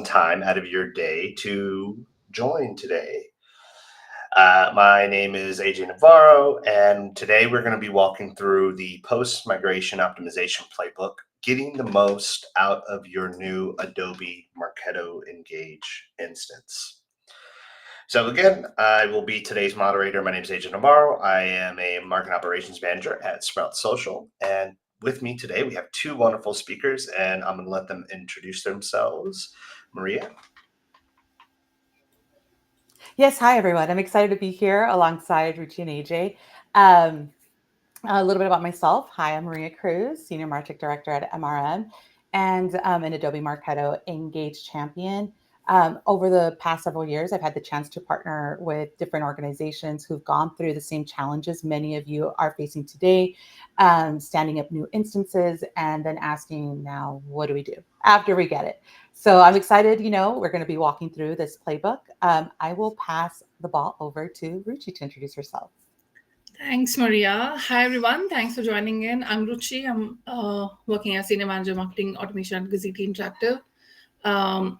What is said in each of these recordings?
time out of your day to join today. My name is AJ Navarro, and today we're going to be walking through the post-migration optimization playbook, getting the most out of your new Adobe Marketo Engage instance. So again, I will be today's moderator. My name is AJ Navarro. I am a marketing operations manager at Sprout Social, and with me today we have two wonderful speakers, and I'm going to let them introduce themselves. Maria. Yes, hi everyone. I'm excited to be here alongside Ruchi and AJ. Um, a little bit about myself. Hi, I'm Maria Cruz, Senior Martech Director at MRM and an Adobe Marketo Engage champion. Over the past several years, I've had the chance to partner with different organizations who've gone through the same challenges many of you are facing today, standing up new instances and then asking now, what do we do after we get it? So I'm excited, we're going to be walking through this playbook. I will pass the ball over to Ruchi to introduce herself. Thanks, Maria. Hi, everyone. Thanks for joining in. I'm Ruchi. I'm working as Senior Manager Marketing Automation at Gazette Interactive.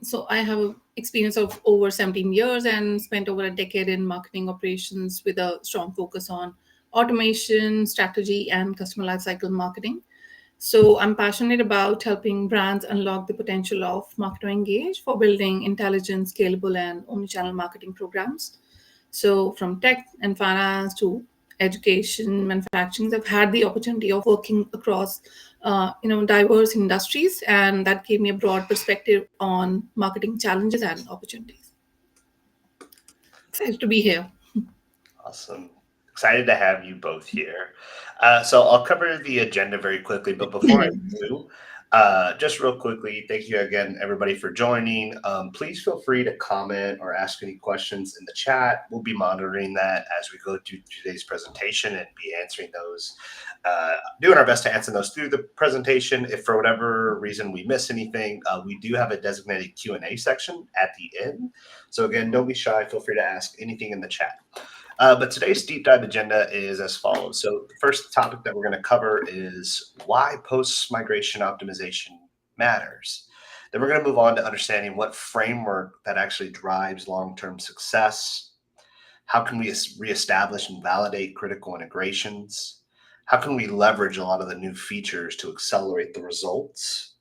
So I have experience of over 17 years and spent over a decade in marketing operations with a strong focus on automation, strategy, and customer lifecycle marketing. So I'm passionate about helping brands unlock the potential of Marketo Engage for building intelligent, scalable, and omnichannel marketing programs. So from tech and finance to education, manufacturing, I've had the opportunity of working across, diverse industries, and that gave me a broad perspective on marketing challenges and opportunities. Excited to be here. Awesome. Excited to have you both here. So I'll cover the agenda very quickly, but before I do, just real quickly, thank you again, everybody, for joining. Please feel free to comment or ask any questions in the chat. We'll be monitoring that as we go through today's presentation and be answering those, doing our best to answer those through the presentation. If for whatever reason we miss anything, we do have a designated Q&A section at the end. So again, don't be shy. Feel free to ask anything in the chat. But today's deep dive agenda is as follows. So the first topic that we're going to cover is why post-migration optimization matters. Then we're going to move on to understanding what framework that actually drives long-term success. How can we reestablish and validate critical integrations? How can we leverage a lot of the new features to accelerate the results?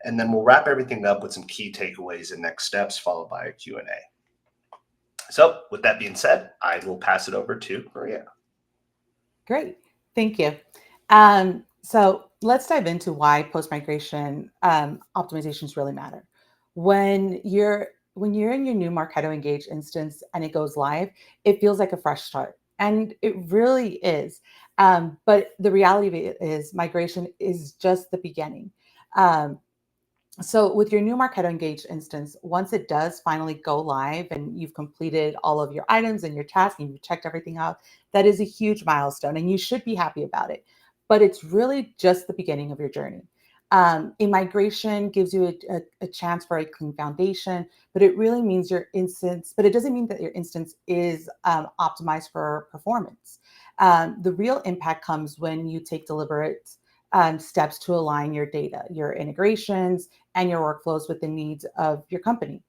And then we'll wrap everything up with some key takeaways and next steps, followed by a Q&A. So with that being said, I will pass it over to Maria. Great. Thank you. So let's dive into why post-migration optimizations really matter. When you're in your new Marketo Engage instance and it goes live, it feels like a fresh start. And it really is. But the reality of it is migration is just the beginning. So with your new Marketo Engage instance, once it does finally go live and you've completed all of your items and your tasks and you've checked everything out, that is a huge milestone and you should be happy about it. But it's really just the beginning of your journey. A migration gives you a chance for a clean foundation, but it really means your instance, but it doesn't mean that your instance is optimized for performance. The real impact comes when you take deliberate steps to align your data, your integrations, and your workflows with the needs of your company.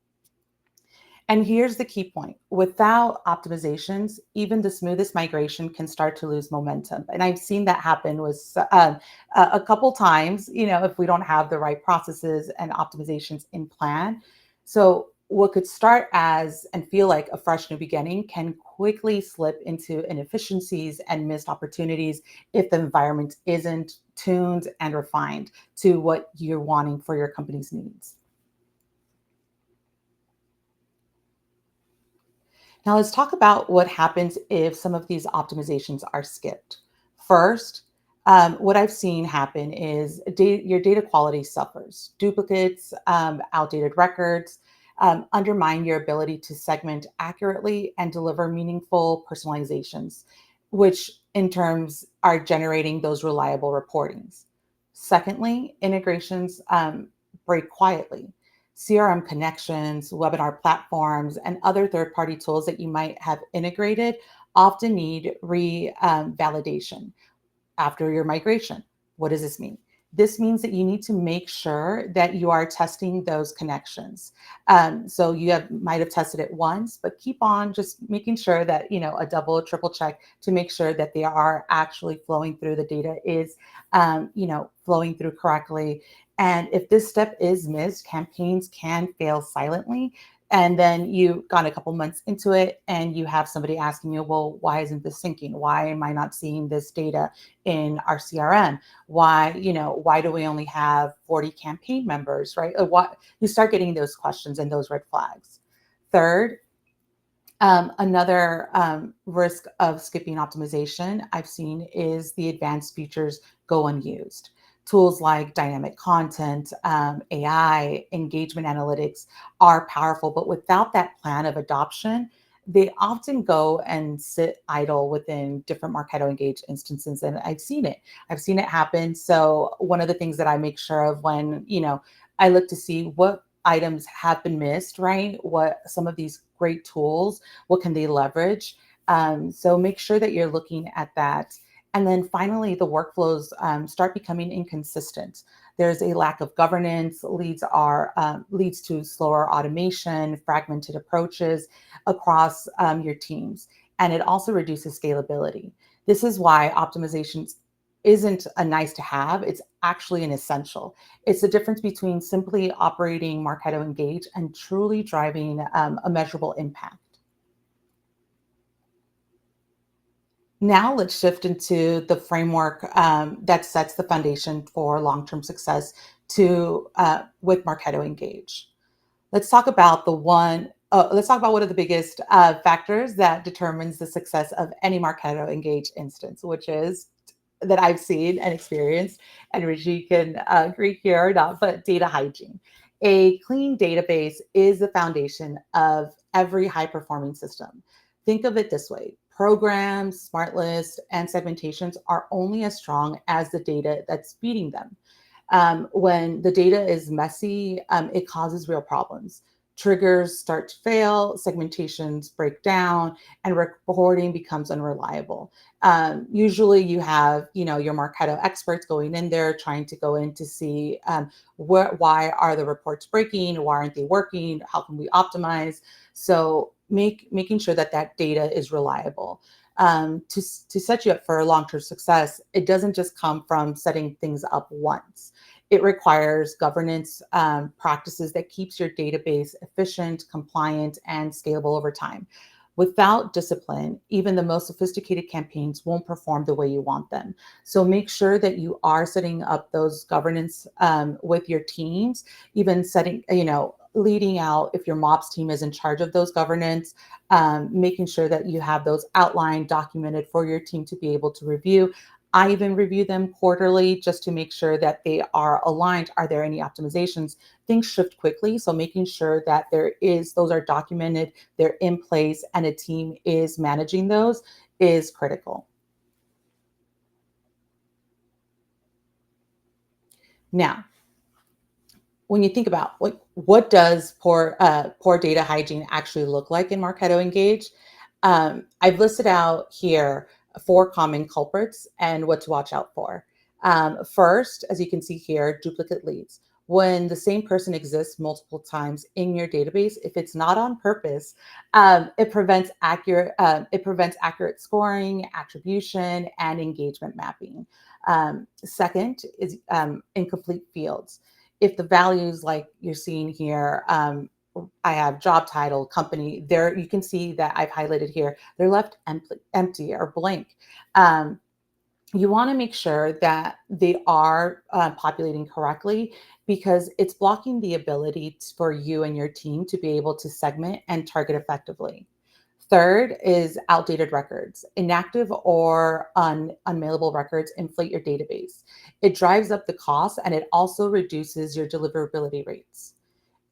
And here's the key point. Without optimizations, even the smoothest migration can start to lose momentum. And I've seen that happen with a couple times, if we don't have the right processes and optimizations in plan. So what could start as and feel like a fresh new beginning can quickly slip into inefficiencies and missed opportunities if the environment isn't tuned and refined to what you're wanting for your company's needs. Now let's talk about what happens if some of these optimizations are skipped. First, what I've seen happen is your data quality suffers. Duplicates, outdated records, undermine your ability to segment accurately and deliver meaningful personalizations, which in terms are generating those reliable reportings. Secondly, integrations break quietly. CRM connections, webinar platforms, and other third-party tools that you might have integrated often need validation after your migration. What does this mean? This means that you need to make sure that you are testing those connections. So you might have tested it once, but keep on just making sure that, a double, triple check to make sure that they are actually flowing through, the data is, flowing through correctly. And if this step is missed, campaigns can fail silently. And then you got a couple months into it and you have somebody asking you, well, why isn't this syncing? Why am I not seeing this data in our CRM? Why do we only have 40 campaign members, right? Or what, you start getting those questions and those red flags. Third, another risk of skipping optimization I've seen is the advanced features go unused. Tools like dynamic content, AI, engagement analytics are powerful, but without that plan of adoption, they often go and sit idle within different Marketo Engage instances. And I've seen it. I've seen it happen. So one of the things that I make sure of when, I look to see what items have been missed, right? What some of these great tools, what can they leverage? So make sure that you're looking at that. And then finally, the workflows start becoming inconsistent. There's a lack of governance, leads to slower automation, fragmented approaches across your teams. And it also reduces scalability. This is why optimizations isn't a nice to have, it's actually an essential. It's the difference between simply operating Marketo Engage and truly driving a measurable impact. Now let's shift into the framework that sets the foundation for long-term success with Marketo Engage. Let's talk about one of the biggest factors that determines the success of any Marketo Engage instance, which is that I've seen and experienced, and Rishi can agree here or not, but data hygiene. A clean database is the foundation of every high-performing system. Think of it this way. Programs, smart lists, and segmentations are only as strong as the data that's feeding them. When the data is messy, it causes real problems. Triggers start to fail, segmentations break down, and reporting becomes unreliable. Usually you have, your Marketo experts going in there trying to go in to see why are the reports breaking? Why aren't they working? How can we optimize? So making sure that data is reliable. To set you up for long-term success, it doesn't just come from setting things up once. It requires governance practices that keeps your database efficient, compliant, and scalable over time. Without discipline, even the most sophisticated campaigns won't perform the way you want them. So make sure that you are setting up those governance with your teams, even leading out if your MOPS team is in charge of those governance, making sure that you have those outlined, documented for your team to be able to review. I even review them quarterly just to make sure that they are aligned. Are there any optimizations? Things shift quickly, so making sure that those are documented, they're in place, and a team is managing those is critical. Now, when you think about what does poor data hygiene actually look like in Marketo Engage, I've listed out here 4 common culprits and what to watch out for. First, as you can see here, duplicate leads. When the same person exists multiple times in your database, if it's not on purpose, it prevents accurate scoring, attribution, and engagement mapping. Second is incomplete fields. If the values like you're seeing here, I have job title, company, there you can see that I've highlighted here, they're left empty or blank. You want to make sure that they are populating correctly, because it's blocking the ability for you and your team to be able to segment and target effectively. Third is outdated records. Inactive or unmailable records inflate your database. It drives up the cost and it also reduces your deliverability rates.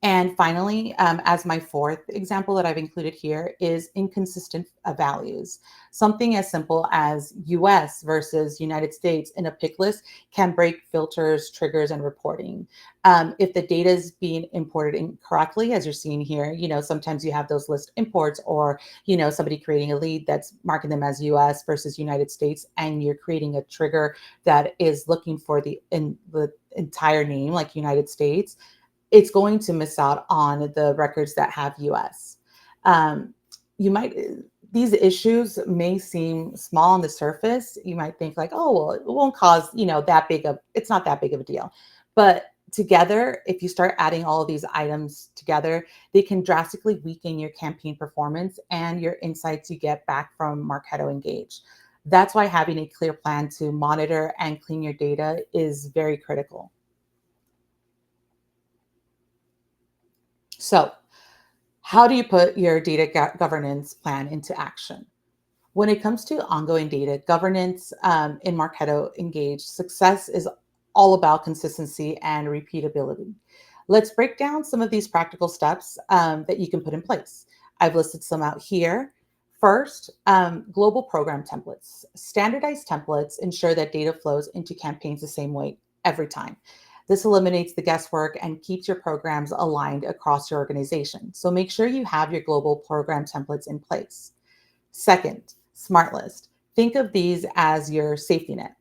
And finally, as my fourth example that I've included here is inconsistent values. Something as simple as US versus United States in a pick list can break filters, triggers, and reporting. If the data is being imported incorrectly, as you're seeing here, sometimes you have those list imports or, somebody creating a lead that's marking them as US versus United States, and you're creating a trigger that is looking for the entire name, like United States, it's going to miss out on the records that have US. Um, you might These issues may seem small on the surface. You might think like, oh, well, it won't cause, it's not that big of a deal. But together, if you start adding all of these items together, they can drastically weaken your campaign performance and your insights you get back from Marketo Engage. That's why having a clear plan to monitor and clean your data is very critical. So, how do you put your data governance plan into action? When it comes to ongoing data governance in Marketo Engage, success is all about consistency and repeatability. Let's break down some of these practical steps that you can put in place. I've listed some out here. First, global program templates. Standardized templates ensure that data flows into campaigns the same way every time. This eliminates the guesswork and keeps your programs aligned across your organization. So make sure you have your global program templates in place. Second, smart list. Think of these as your safety net.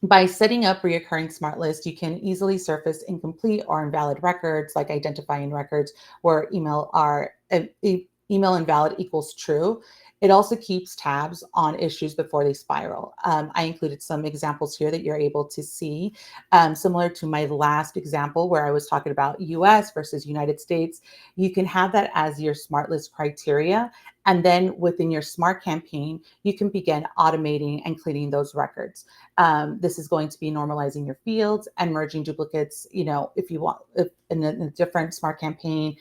By setting up reoccurring smart lists, you can easily surface incomplete or invalid records, like identifying records where email invalid equals true. It also keeps tabs on issues before they spiral. I included some examples here that you're able to see, similar to my last example where I was talking about US versus United States. You can have that as your smart list criteria. And then within your smart campaign, you can begin automating and cleaning those records. This is going to be normalizing your fields and merging duplicates, if you want, if in a different smart campaign.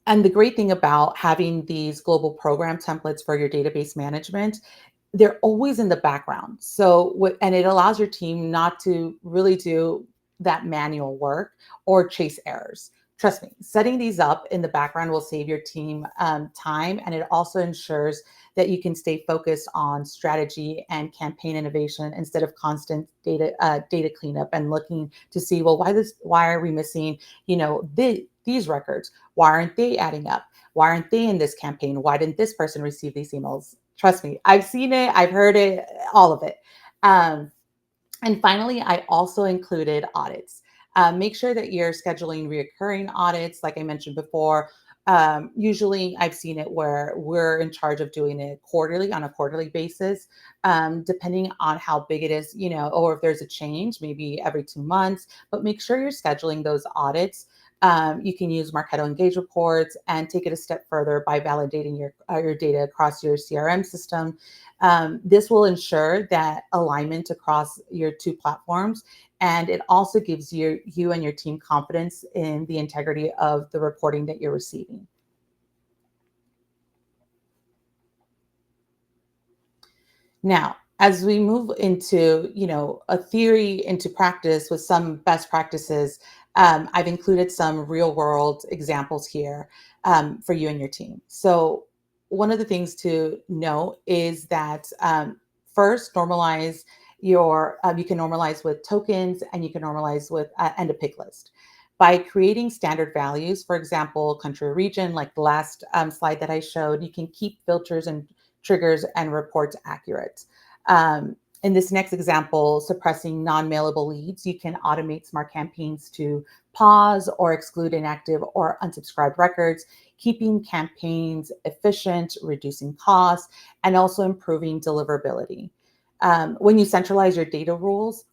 And the great thing about having these global program templates for your database management, they're always in the background. And it allows your team not to really do that manual work or chase errors. Trust me, setting these up in the background will save your team time, and it also ensures that you can stay focused on strategy and campaign innovation instead of constant data cleanup and looking to see, well, why are we missing, these records? Why aren't they adding up? Why aren't they in this campaign? Why didn't this person receive these emails? Trust me, I've seen it, I've heard it, all of it. And finally, I also included audits. Make sure that you're scheduling reoccurring audits, like I mentioned before. Usually I've seen it where we're in charge of doing it on a quarterly basis, depending on how big it is, or if there's a change, maybe every 2 months, but make sure you're scheduling those audits. You can use Marketo Engage reports and take it a step further by validating your data across your CRM system. This will ensure that alignment across your two platforms, and it also gives you and your team confidence in the integrity of the reporting that you're receiving. Now, as we move into, a theory into practice with some best practices, I've included some real world examples here for you and your team. So one of the things to know is that first, normalize you can normalize with tokens, and you can normalize with and a pick list. By creating standard values, for example, country or region, like the last slide that I showed, you can keep filters and triggers and reports accurate. In this next example, suppressing non-mailable leads, you can automate smart campaigns to pause or exclude inactive or unsubscribed records, keeping campaigns efficient, reducing costs, and also improving deliverability. When you centralize your data rules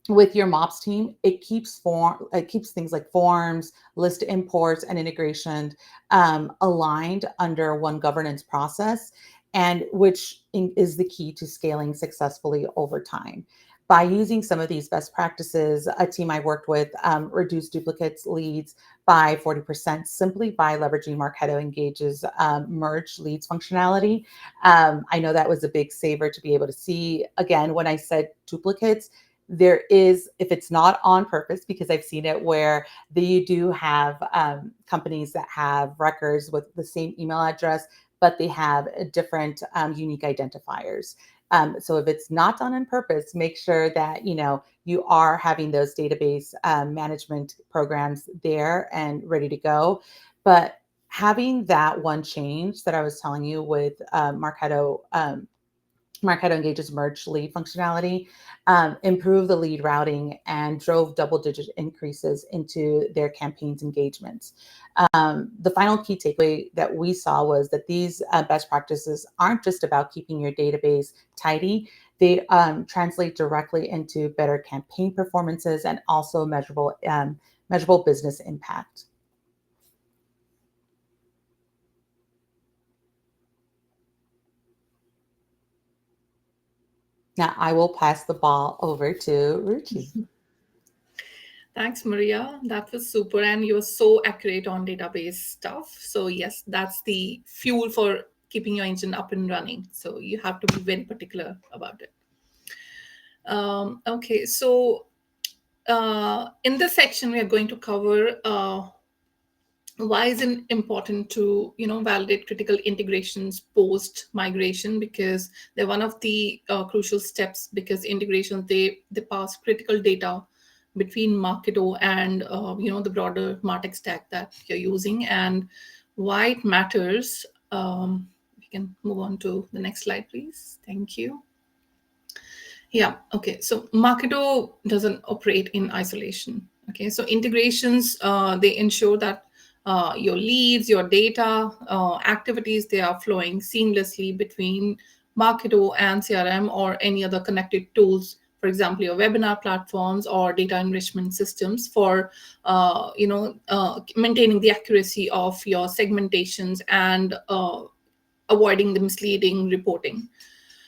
with your MOPS team, it keeps things like forms, list imports, and integration aligned under one governance process, and which is the key to scaling successfully over time. By using some of these best practices, a team I worked with reduced duplicates leads by 40% simply by leveraging Marketo Engage's merge leads functionality. I know that was a big saver to be able to see. Again, when I said duplicates, there is, if it's not on purpose, because I've seen it where you do have companies that have records with the same email address, but they have a different unique identifiers. So if it's not done on purpose, make sure that you are having those database management programs there and ready to go. But having that one change that I was telling you with Marketo Engage's merge lead functionality, improved the lead routing and drove double-digit increases into their campaigns engagements. The final key takeaway that we saw was that these best practices aren't just about keeping your database tidy. They translate directly into better campaign performances and also measurable business impact. Now I will pass the ball over to Ruchi. Thanks, Maria. That was super. And you were so accurate on database stuff. So yes, that's the fuel for keeping your engine up and running. So you have to be very particular about it. Okay, so in this section, we are going to cover why is it important to validate critical integrations post migration, because they're one of the crucial steps, because integrations they pass critical data between Marketo and the broader Martech stack that you're using, and why it matters. We can move on to the next slide, please. Thank you. Yeah. Okay. So Marketo doesn't operate in isolation. Okay. So integrations they ensure that your leads, your data, activities, they are flowing seamlessly between Marketo and CRM or any other connected tools. For example, your webinar platforms or data enrichment systems for maintaining the accuracy of your segmentations and avoiding the misleading reporting.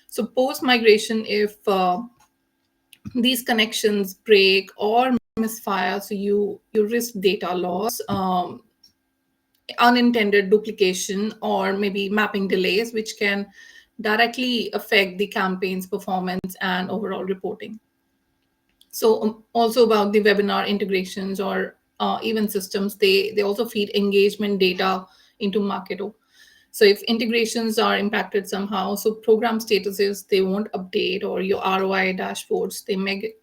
So post migration, if these connections break or misfire, so you risk data loss, unintended duplication, or maybe mapping delays, which can directly affect the campaign's performance and overall reporting. So also about the webinar integrations or event systems, they also feed engagement data into Marketo. So if integrations are impacted somehow, so program statuses, they won't update, or your ROI dashboards, they may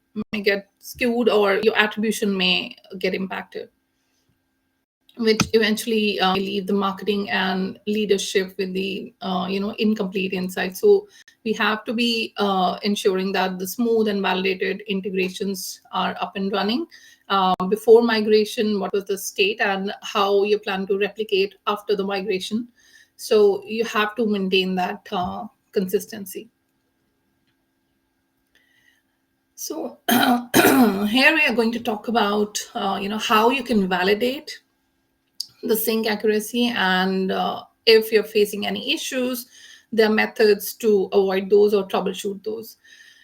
get skewed, or your attribution may get impacted, which eventually leave the marketing and leadership with the incomplete insight. So we have to be ensuring that the smooth and validated integrations are up and running before migration, what was the state, and how you plan to replicate after the migration. So you have to maintain that consistency. So here we are going to talk about how you can validate the sync accuracy, and if you're facing any issues, there are methods to avoid those or troubleshoot those.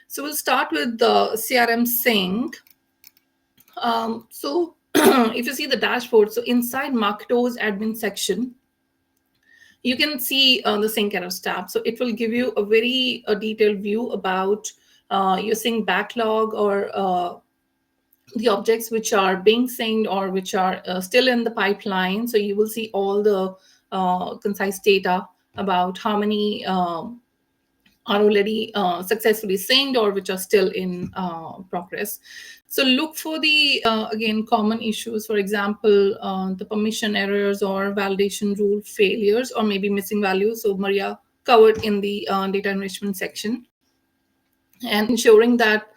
So we'll start with the CRM sync. So if you see the dashboard, so inside Marketo's admin section, you can see the sync errors tab. So it will give you a very detailed view about your sync backlog, or the objects which are being synced or which are still in the pipeline. So you will see all the concise data about how many are already successfully synced or which are still in progress. So look for the, again, common issues, for example, the permission errors or validation rule failures, or maybe missing values. So Maria covered in the data enrichment section, and ensuring that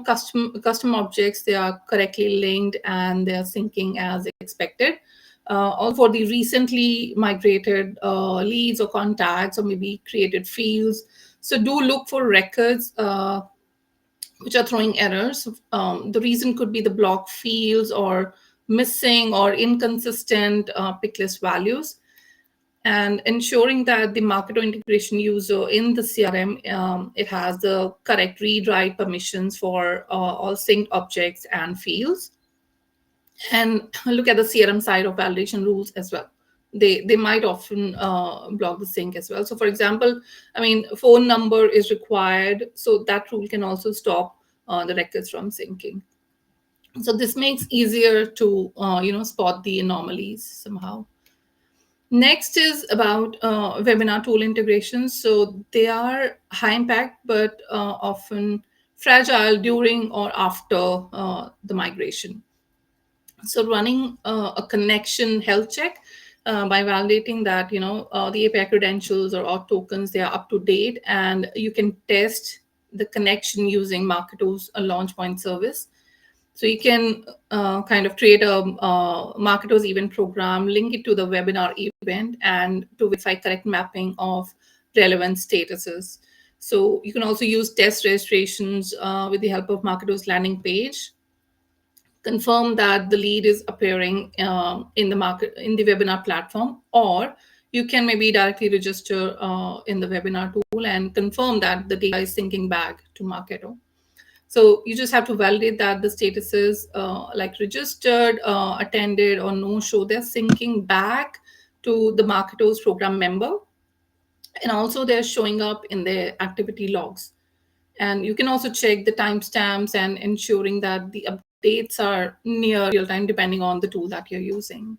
custom objects, they are correctly linked and they are syncing as expected. All for the recently migrated leads or contacts, or maybe created fields. So do look for records which are throwing errors. The reason could be the block fields, or missing or inconsistent pick list values. And ensuring that the Marketo integration user in the CRM, it has the correct read-write permissions for all synced objects and fields. And look at the CRM side of validation rules as well. They might often block the sync as well. So for example, phone number is required, so that rule can also stop the records from syncing. So this makes easier to spot the anomalies somehow. Next is about webinar tool integrations. So they are high impact, but often fragile during or after the migration. So running a connection health check by validating that the API credentials or auth tokens, they are up to date, and you can test the connection using Marketo's launch point service. So you can kind of create a Marketo's event program, link it to the webinar event, and to verify correct mapping of relevant statuses. So you can also use test registrations with the help of Marketo's landing page, confirm that the lead is appearing in the webinar platform, or you can maybe directly register in the webinar tool and confirm that the data is syncing back to Marketo. So you just have to validate that the statuses like registered, attended, or no show, they're syncing back to the Marketo's program member, and also they're showing up in their activity logs. And you can also check the timestamps and ensuring that the updates are near real time depending on the tool that you're using.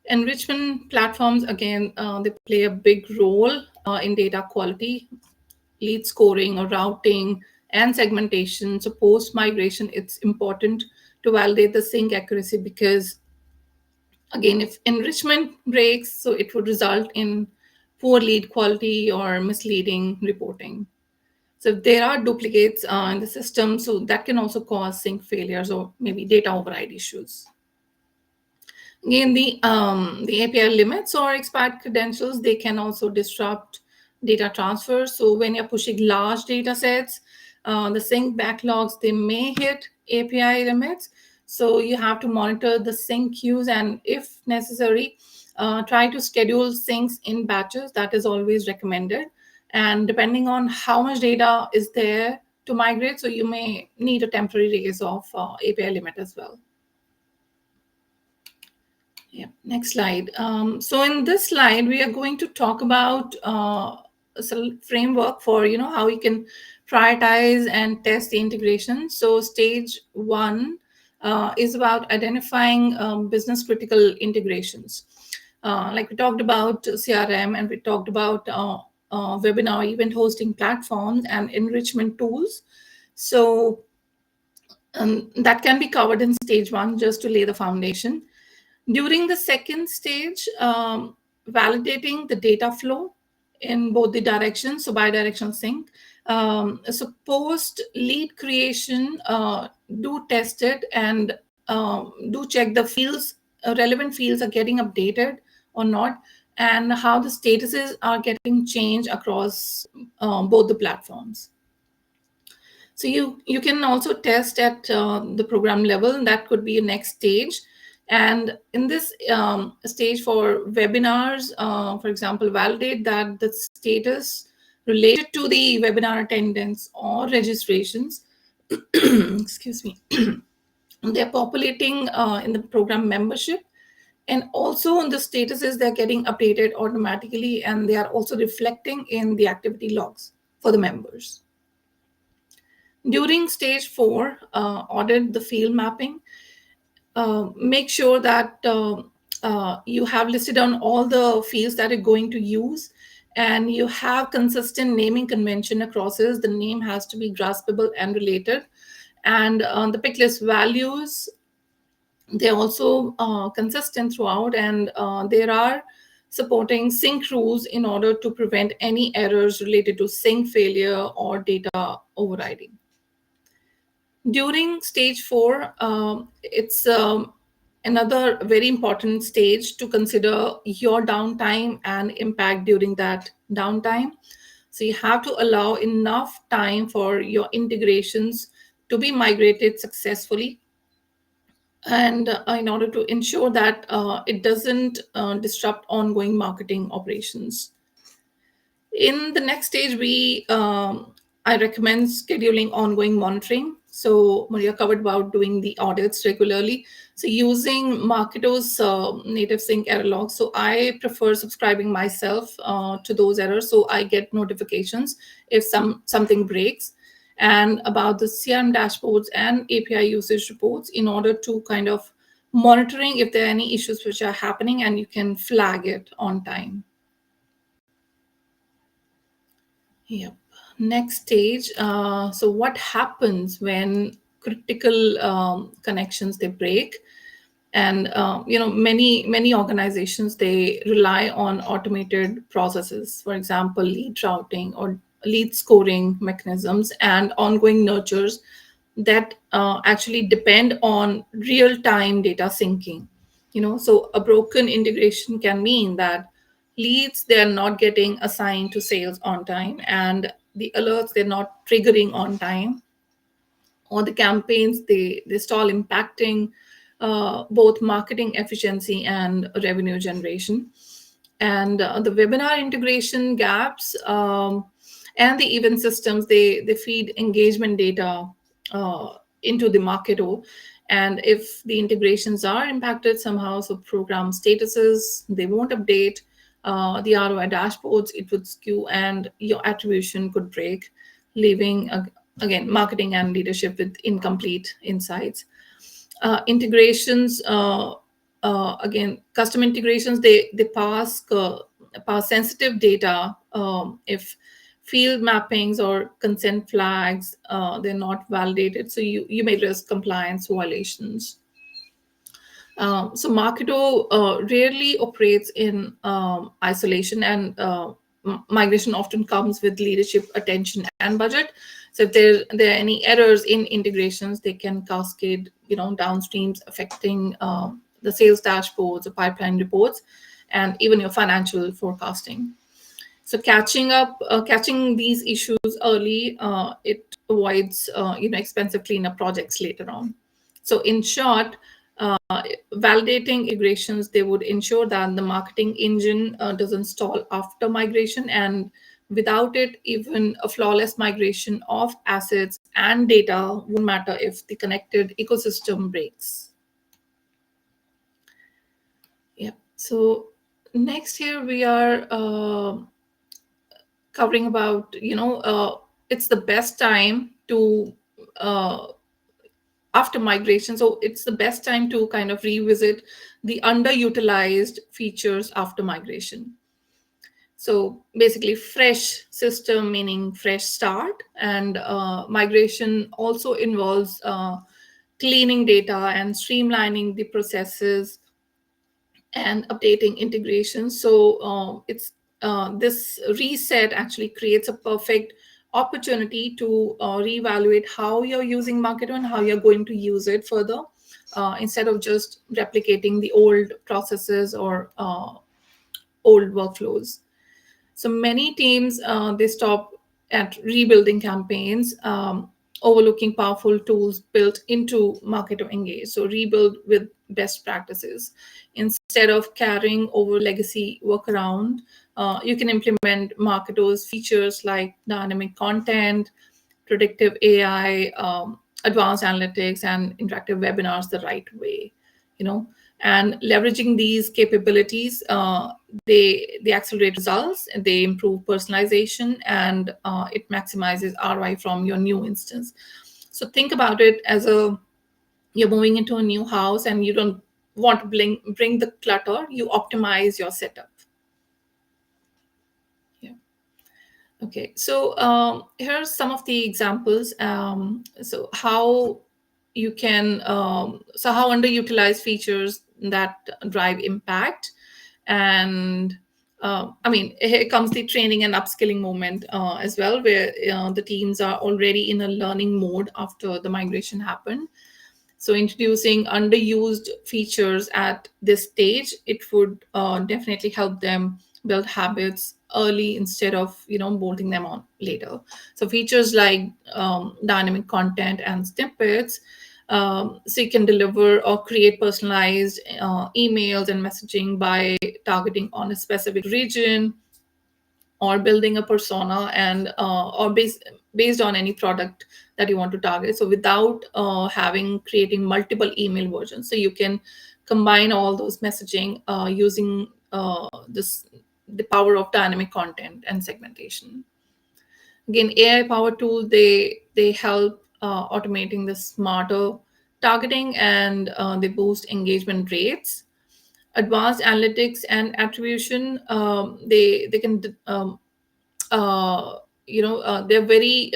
Enrichment platforms, again, they play a big role in data quality, lead scoring or routing, and segmentation. So post migration, it's important to validate the sync accuracy, because again, if enrichment breaks, so it would result in poor lead quality or misleading reporting. So if there are duplicates in the system, so that can also cause sync failures or maybe data override issues. Again, the API limits or expired credentials, they can also disrupt data transfer. So when you're pushing large data sets, the sync backlogs, they may hit API limits. So you have to monitor the sync queues, and if necessary, try to schedule syncs in batches. That is always recommended. And depending on how much data is there to migrate, so you may need a temporary raise of API limit as well. Yeah, next slide. So in this slide, we are going to talk about a framework for how you can prioritize and test the integration. So stage one is about identifying business critical integrations. Like we talked about CRM, and we talked about webinar event hosting platforms and enrichment tools. So that can be covered in stage one just to lay the foundation. During the second stage, validating the data flow in both the directions, so bidirectional sync. So post lead creation, do test it and do check the fields, relevant fields are getting updated or not, and how the statuses are getting changed across both the platforms. So you can also test at the program level, and that could be a next stage. And in this stage for webinars, for example, validate that the status related to the webinar attendance or registrations, excuse me, they're populating in the program membership. And also on the statuses, they're getting updated automatically, and they are also reflecting in the activity logs for the members. During stage 4, audit the field mapping. Make sure that you have listed down all the fields that you're going to use, and you have consistent naming convention across this. The name has to be graspable and related. And the pick list values, they're also consistent throughout, and there are supporting sync rules in order to prevent any errors related to sync failure or data overriding. During stage 4, it's another very important stage to consider your downtime and impact during that downtime. So you have to allow enough time for your integrations to be migrated successfully, and in order to ensure that it doesn't disrupt ongoing marketing operations. In the next stage, I recommend scheduling ongoing monitoring. So Maria covered about doing the audits regularly. So using Marketo's native sync error logs. So I prefer subscribing myself to those errors, so I get notifications if something breaks. and about the CRM dashboards and API usage reports in order to kind of monitoring if there are any issues which are happening, and you can flag it on time. Yep. Next stage. So what happens when critical connections they break? And many organizations, they rely on automated processes, for example, lead routing or lead scoring mechanisms and ongoing nurtures that actually depend on real-time data syncing. So a broken integration can mean that leads, they are not getting assigned to sales on time, and the alerts, they're not triggering on time, or the campaigns, they stall, impacting both marketing efficiency and revenue generation. And the webinar integration gaps, and the event systems, they feed engagement data into the Marketo. And if the integrations are impacted somehow, so program statuses, they won't update, the ROI dashboards, it would skew, and your attribution could break, leaving again marketing and leadership with incomplete insights. Integrations, again, custom integrations, they pass sensitive data, if field mappings or consent flags, they're not validated, so you may risk compliance violations. So Marketo rarely operates in isolation, and migration often comes with leadership attention and budget. So if there are any errors in integrations, they can cascade, downstreams, affecting the sales dashboards, the pipeline reports, and even your financial forecasting. So catching these issues early, it avoids expensive cleanup projects later on. So in short, validating integrations, they would ensure that the marketing engine doesn't stall after migration, and without it, even a flawless migration of assets and data won't matter if the connected ecosystem breaks. Yeah. So next here we are covering about, it's the best time to after migration. So it's the best time to kind of revisit the underutilized features after migration. So basically, fresh system meaning fresh start, and migration also involves cleaning data and streamlining the processes and updating integrations. So it's this reset actually creates a perfect opportunity to reevaluate how you're using Marketo and how you're going to use it further, instead of just replicating the old processes or old workflows. So many teams, they stop at rebuilding campaigns, overlooking powerful tools built into Marketo Engage. So rebuild with best practices. Instead of carrying over legacy workaround, you can implement Marketo's features like dynamic content, predictive AI, advanced analytics, and interactive webinars the right way. And leveraging these capabilities, they accelerate results, and they improve personalization, and it maximizes ROI from your new instance. So think about it as you're moving into a new house, and you don't want to bring the clutter. You optimize your setup. Yeah. Okay. So here are some of the examples. So how you can so how underutilized features that drive impact. And here comes the training and upskilling moment as well, where the teams are already in a learning mode after the migration happened. So introducing underused features at this stage, it would definitely help them build habits early instead of bolting them on later. So features like dynamic content and snippets, so you can deliver or create personalized emails and messaging by targeting on a specific region, or building a persona, and or based on any product that you want to target. So without creating multiple email versions, so you can combine all those messaging using the power of dynamic content and segmentation. Again, AI power tool, they help automating the smarter targeting, and they boost engagement rates. Advanced analytics and attribution, they can they're very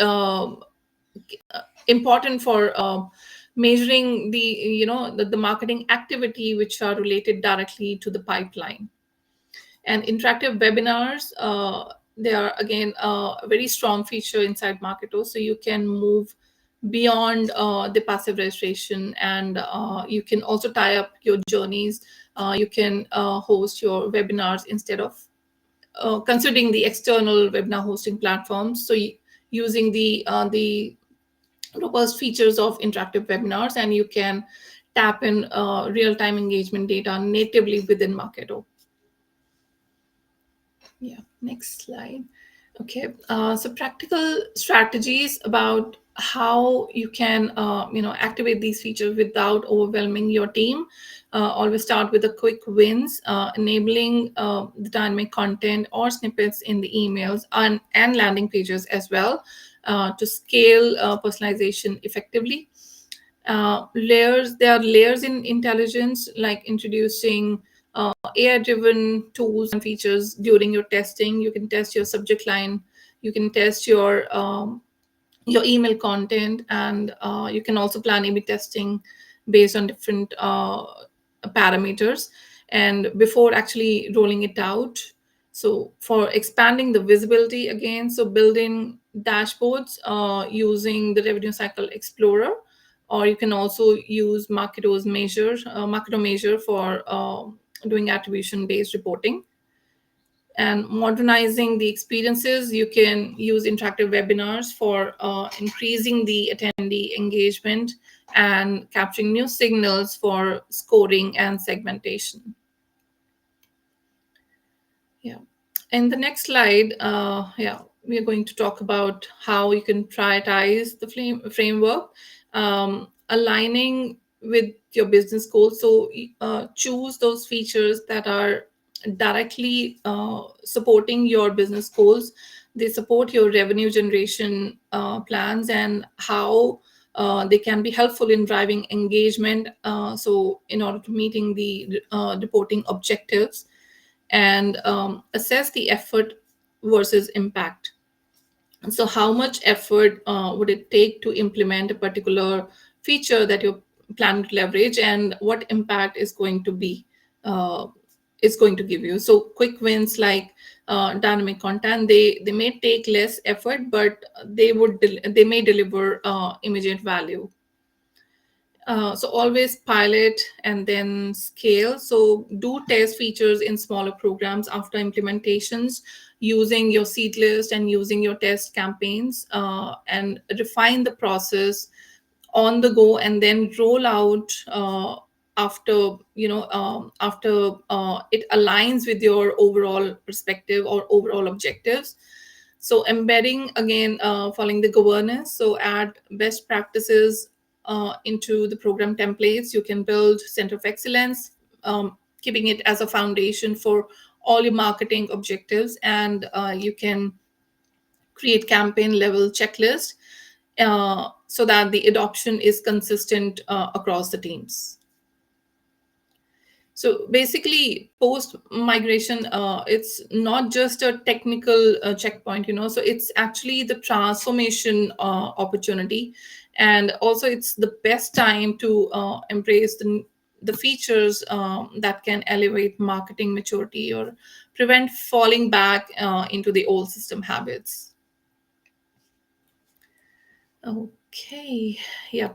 important for measuring the marketing activity which are related directly to the pipeline. And interactive webinars, they are again a very strong feature inside Marketo, so you can move beyond the passive registration, and you can also tie up your journeys. You can host your webinars instead of considering the external webinar hosting platforms. So using the robust features of interactive webinars, and you can tap in real-time engagement data natively within Marketo. Yeah, next slide. Okay, so practical strategies about how you can activate these features without overwhelming your team. Always start with the quick wins, enabling the dynamic content or snippets in the emails and landing pages as well, to scale personalization effectively. Layers, there are layers in intelligence, like introducing AI-driven tools and features during your testing. You can test your subject line, you can test your email content, and you can also plan A/B testing based on different parameters, and before actually rolling it out. So for expanding the visibility, again, so building dashboards using the Revenue Cycle Explorer, or you can also use Marketo Measure for doing attribution based reporting. And modernizing the experiences, you can use interactive webinars for increasing the attendee engagement and capturing new signals for scoring and segmentation. Yeah. In the next slide, we are going to talk about how you can prioritize the framework, aligning with your business goals. So choose those features that are directly supporting your business goals. They support your revenue generation plans, and how they can be helpful in driving engagement. So in order to meeting the reporting objectives, and assess the effort versus impact. So how much effort would it take to implement a particular feature that you're planning to leverage, and what impact uh, is going to give you. So quick wins like dynamic content, they may take less effort, but they may deliver immediate value. So always pilot and then scale. So do test features in smaller programs after implementations, using your seed list and using your test campaigns, and refine the process on the go, and then roll out after it aligns with your overall perspective or overall objectives. So embedding, again, following the governance, so add best practices into the program templates. You can build center of excellence, keeping it as a foundation for all your marketing objectives, and you can create campaign level checklist so that the adoption is consistent across the teams. So basically, post migration, it's not just a technical checkpoint, so it's actually the transformation opportunity. And also, it's the best time to embrace the features that can elevate marketing maturity or prevent falling back into the old system habits. Okay, yeah.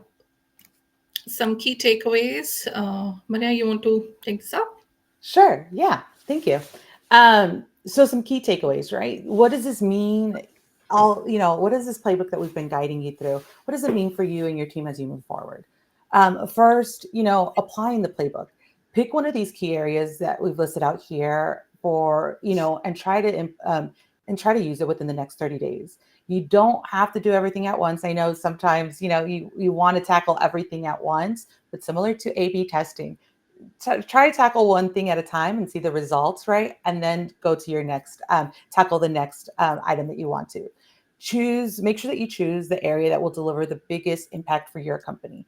Some key takeaways. Maria, you want to take this up? Sure. Yeah. Thank you. So some key takeaways, right? What does this mean? What is this playbook that we've been guiding you through? What does it mean for you and your team as you move forward? First, applying the playbook. Pick one of these key areas that we've listed out here and try to use it within the next 30 days. You don't have to do everything at once. I know sometimes, you want to tackle everything at once, but similar to A/B testing, try to tackle one thing at a time and see the results, right? And then go to your next, tackle the next item that you want to. make sure that you choose the area that will deliver the biggest impact for your company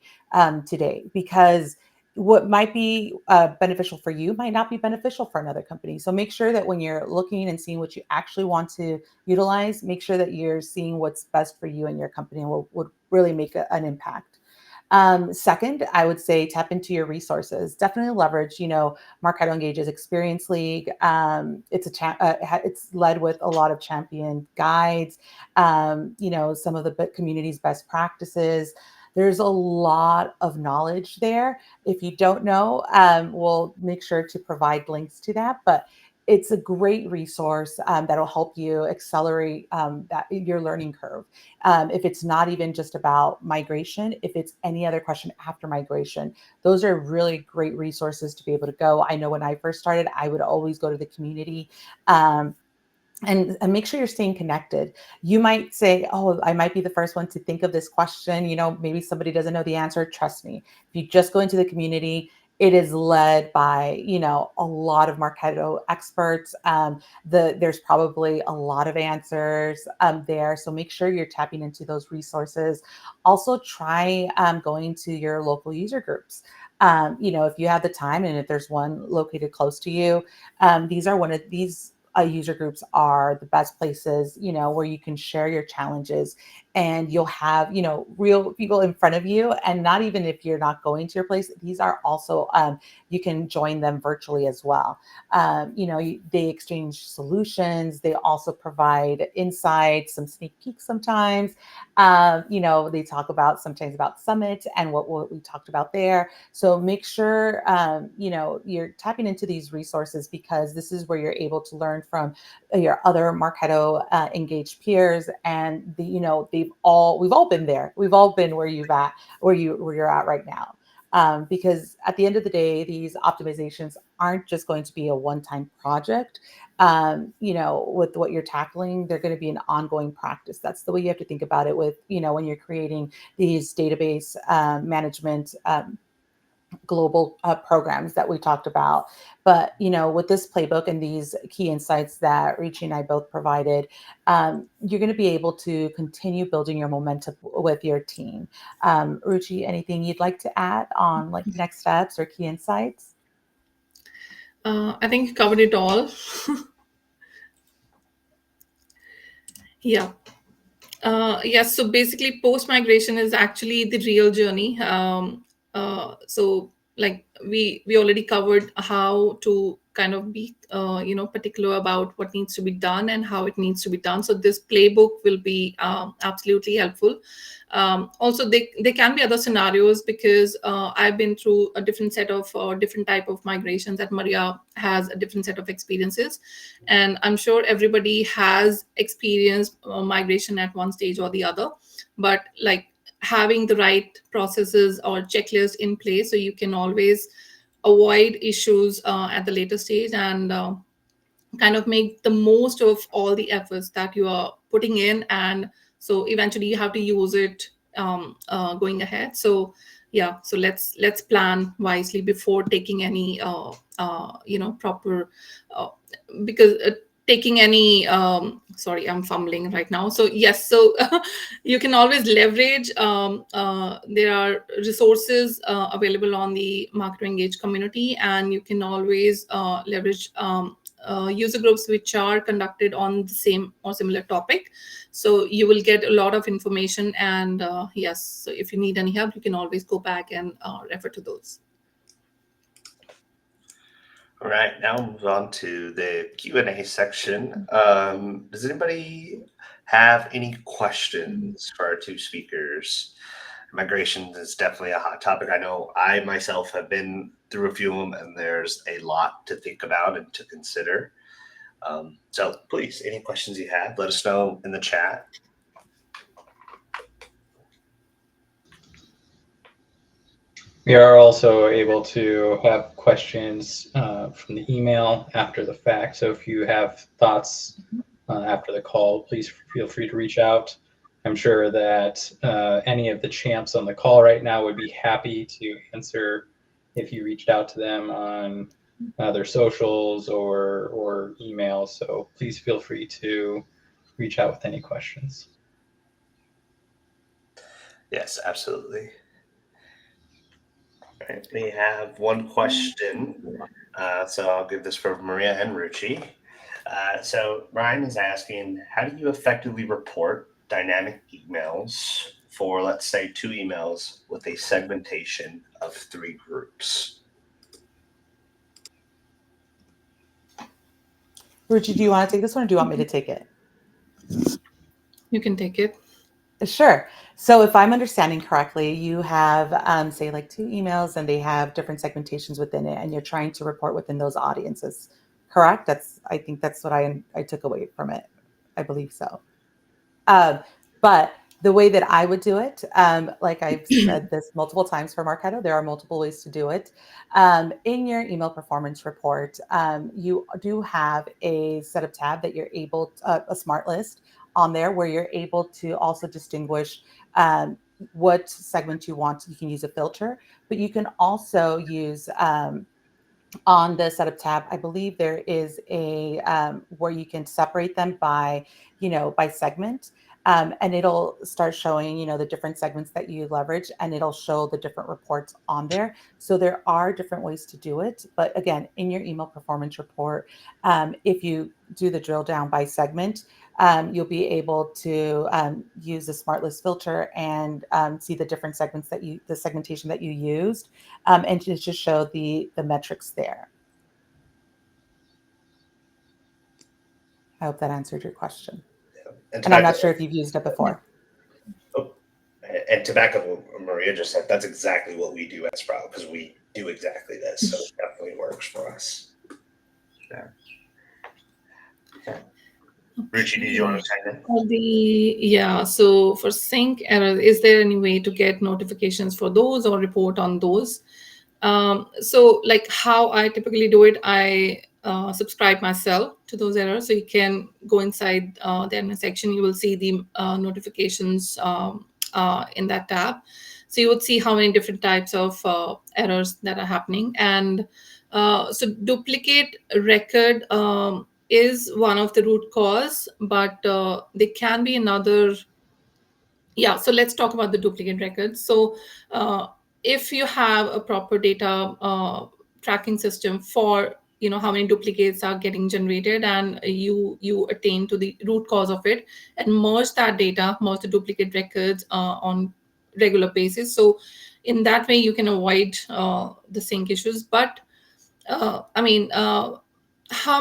today, because what might be beneficial for you might not be beneficial for another company. So make sure that when you're looking and seeing what you actually want to utilize, make sure that you're seeing what's best for you and your company and would really make an impact. Second, I would say tap into your resources. Definitely leverage, Marketo Engage's Experience League. It's led with a lot of champion guides. Some of the community's best practices. There's a lot of knowledge there. If you don't know, we'll make sure to provide links to that. But it's a great resource that'll help you accelerate your learning curve. If it's not even just about migration, if it's any other question after migration, those are really great resources to be able to go. I know when I first started, I would always go to the community. And make sure you're staying connected. You might say, oh, I might be the first one to think of this question. Maybe somebody doesn't know the answer. Trust me. If you just go into the community, it is led by, a lot of Marketo experts. There's probably a lot of answers there. So make sure you're tapping into those resources. Also try going to your local user groups. If you have the time and if there's one located close to you, these user groups are the best places, where you can share your challenges and you'll have, real people in front of you. And not even if you're not going to your place, these are also, you can join them virtually as well. They exchange solutions. They also provide insights, some sneak peeks sometimes. They talk sometimes about Summit and what we talked about there. So make sure, you're tapping into these resources, because this is where you're able to learn from your other Marketo engaged peers. And we've all been there. We've all been where you're at right now. Because at the end of the day, these optimizations aren't just going to be a one-time project. With what you're tackling, they're going to be an ongoing practice. That's the way you have to think about it with, when you're creating these database management global programs that we talked about. But, with this playbook and these key insights that Richie and I both provided, you're going to be able to continue building your momentum with your team. Ruchi, anything you'd like to add on next steps or key insights? I think you covered it all. Yeah. Yes, so basically post migration is actually the real journey. So like we already covered how to kind of be particular about what needs to be done and how it needs to be done. So this playbook will be absolutely helpful. Also, there can be other scenarios, because I've been through a different set of different type of migrations, that Maria has a different set of experiences, and I'm sure everybody has experienced migration at one stage or the other. But like having the right processes or checklist in place, so you can always avoid issues at the later stage, and kind of make the most of all the efforts that you are putting in, and so eventually you have to use it going ahead. So yeah, so let's plan wisely before taking any proper because taking any sorry, I'm fumbling right now. So yes, so you can always leverage, there are resources available on the Marketo Engage community, and you can always leverage user groups which are conducted on the same or similar topic. So you will get a lot of information, and yes, so if you need any help, you can always go back and refer to those. All right, now we'll move on to the Q&A section. Does anybody have any questions for our two speakers? Migration is definitely a hot topic. I know I myself have been through a few of them, and there's a lot to think about and to consider. So please, any questions you have, let us know in the chat. We are also able to have questions from the email after the fact. So if you have thoughts after the call, please feel free to reach out. I'm sure that any of the champs on the call right now would be happy to answer if you reached out to them on their socials or email. So please feel free to reach out with any questions. Yes, absolutely. All right, we have one question. So I'll give this for Maria and Ruchi. So Ryan is asking, how do you effectively report dynamic emails for, let's say, 2 emails with a segmentation of 3 groups? Ruchi, do you want to take this one or do you want me to take it? You can take it. Sure. So if I'm understanding correctly, you have, say, like 2 emails and they have different segmentations within it, and you're trying to report within those audiences, correct? I think that's what I took away from it. I believe so. But the way that I would do it, like I've said this multiple times for Marketo, there are multiple ways to do it. In your email performance report, you do have a set of tab that you're able to, a smart list on there where you're able to also distinguish what segment you want. You can use a filter, but you can also use on the setup tab, I believe there is a where you can separate them by, by segment. And it'll start showing, the different segments that you leverage, and it'll show the different reports on there. So there are different ways to do it. But again, in your email performance report, if you do the drill down by segment, you'll be able to use the smart list filter and see the different segments the segmentation that you used, and to just show the metrics there. I hope that answered your question. And I'm not sure if you've used it before. Oh, and to back up what Maria just said, that's exactly what we do at Sprout, because we do exactly this. So it definitely works for us. Yeah. Okay. Ruchi, did you want to chime in? So for sync errors, is there any way to get notifications for those or report on those? So like how I typically do it, I subscribe myself to those errors. So you can go inside the admin section, you will see the notifications in that tab. So you would see how many different types of errors that are happening. And so duplicate record is one of the root cause, but there can be another. Yeah, so let's talk about the duplicate records. So if you have a proper data tracking system for how many duplicates are getting generated, and you attain to the root cause of it and merge that data, merge the duplicate records on regular basis. So in that way you can avoid the sync issues. But how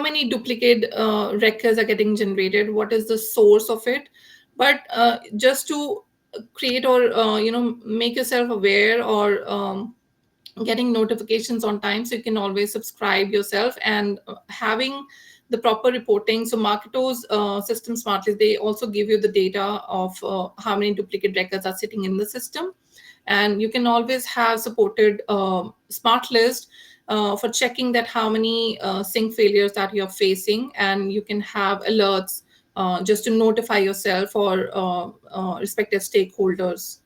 many duplicate records are getting generated, what is the source of it? But just to create or make yourself aware, or getting notifications on time, so you can always subscribe yourself, and having the proper reporting. So Marketo's system smartly, they also give you the data of how many duplicate records are sitting in the system, and you can always have supported smart list for checking that how many sync failures that you're facing, and you can have alerts just to notify yourself or respective stakeholders,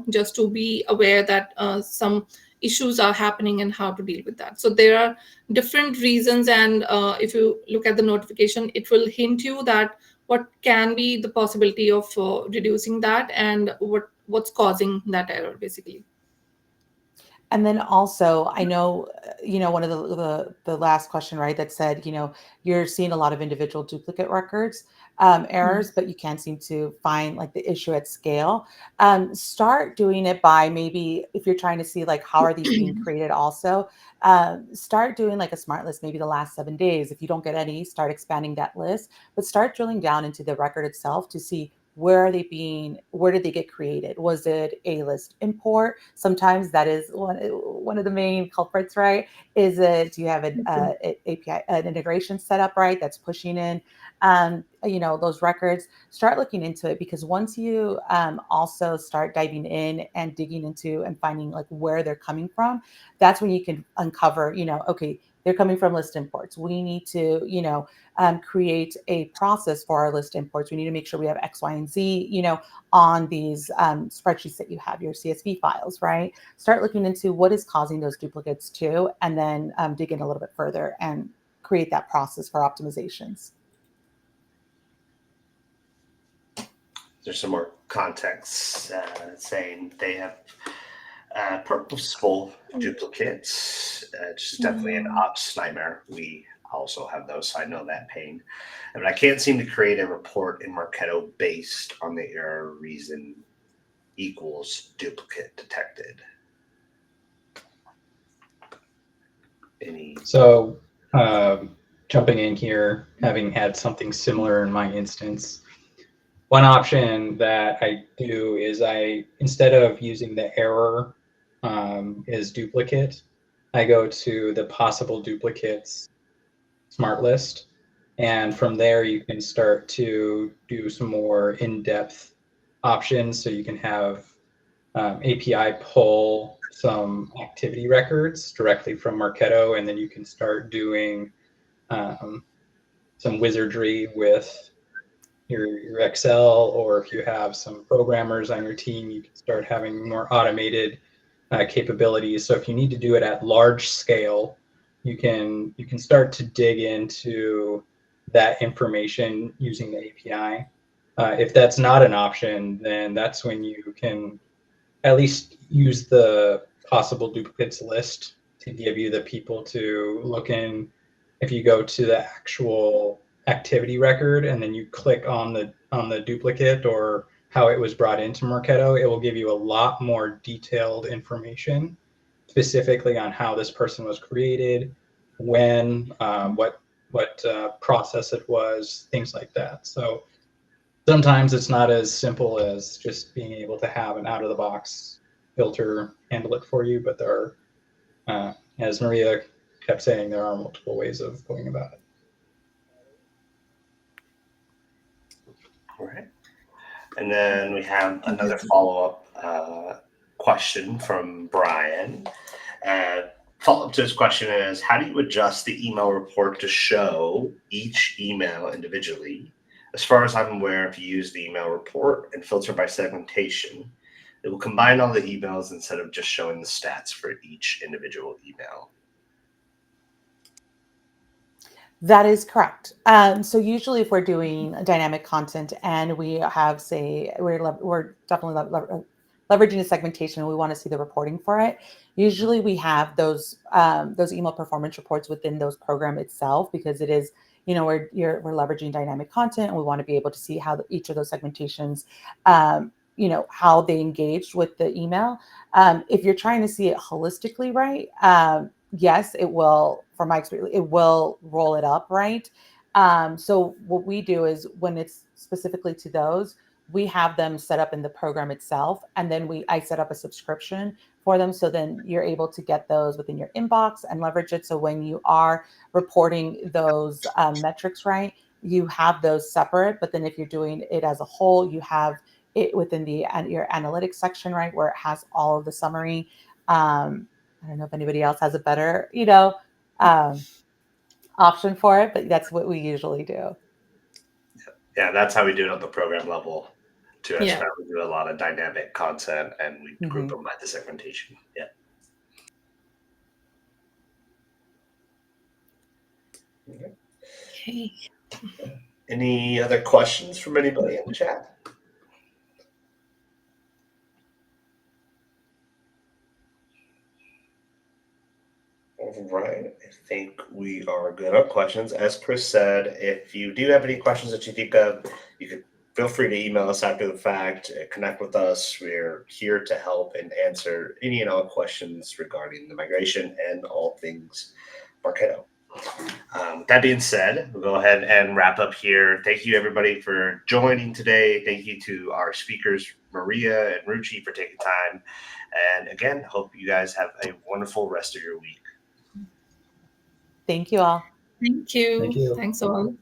just to be aware that some issues are happening and how to deal with that. So there are different reasons, and if you look at the notification, it will hint you that what can be the possibility of reducing that, and what's causing that error basically. And then also, I know, one of the last question, right, that said, you're seeing a lot of individual duplicate records errors, but you can't seem to find like the issue at scale. Start doing it by, maybe if you're trying to see like how are these being created also, start doing like a smart list, maybe the last 7 days. If you don't get any, start expanding that list, but start drilling down into the record itself to see where did they get created? Was it a list import? Sometimes that is one of the main culprits, right? Do you have an API, an integration set up, right, that's pushing in those records? Start looking into it, because once you also start diving in and digging into and finding like where they're coming from, that's when you can uncover, okay, they're coming from list imports. We need to, create a process for our list imports. We need to make sure we have X, Y, and Z, on these spreadsheets that you have, your CSV files, right? Start looking into what is causing those duplicates too, and then dig in a little bit further and create that process for optimizations. there's some more context saying they have purposeful duplicates. It's just definitely an ops nightmare. We also have those, so I know that pain. But I can't seem to create a report in Marketo based on the error reason equals duplicate detected. So jumping in here, having had something similar in my instance, one option that I do is instead of using the error is duplicate, I go to the possible duplicates smart list. And from there, you can start to do some more in-depth options. So you can have API pull some activity records directly from Marketo, and then you can start doing some wizardry with your Excel, or if you have some programmers on your team, you can start having more automated capabilities. So if you need to do it at large scale, you can start to dig into that information using the API. If that's not an option, then that's when you can at least use the possible duplicates list to give you the people to look in. If you go to the actual activity record and then you click on the duplicate or how it was brought into Marketo, it will give you a lot more detailed information specifically on how this person was created, when, what process it was, things like that. So sometimes it's not as simple as just being able to have an out-of-the-box filter handle it for you, but there are, as Maria kept saying, there are multiple ways of going about it. All right. And then we have another follow-up question from Brian. Follow-up to his question is, how do you adjust the email report to show each email individually? As far as I'm aware, if you use the email report and filter by segmentation, it will combine all the emails instead of just showing the stats for each individual email. That is correct. So usually if we're doing dynamic content and we have, say, we're definitely leveraging a segmentation and we want to see the reporting for it, usually we have those email performance reports within those program itself, because it is, we're leveraging dynamic content and we want to be able to see how each of those segmentations, how they engaged with the email. If you're trying to see it holistically, right? Yes, it will, from my experience, it will roll it up, right? So what we do is when it's specifically to those, we have them set up in the program itself. And then I set up a subscription for them. So then you're able to get those within your inbox and leverage it. So when you are reporting those metrics, right, you have those separate. But then if you're doing it as a whole, you have it within your analytics section, right, where it has all of the summary. I don't know if anybody else has a better, option for it, but that's what we usually do. Yeah, that's how we do it at the program level too. Yeah. We do a lot of dynamic content and we group them by the segmentation. Yeah. Okay. Any other questions from anybody in the chat? All right, I think we are good on questions. As Chris said, if you do have any questions that you think of, you can feel free to email us after the fact, connect with us. We're here to help and answer any and all questions regarding the migration and all things Marketo. With that being said, we'll go ahead and wrap up here. Thank you, everybody, for joining today. Thank you to our speakers, Maria and Ruchi, for taking time. And again, hope you guys have a wonderful rest of your week. Thank you all. Thank you. Thank you. Thanks all.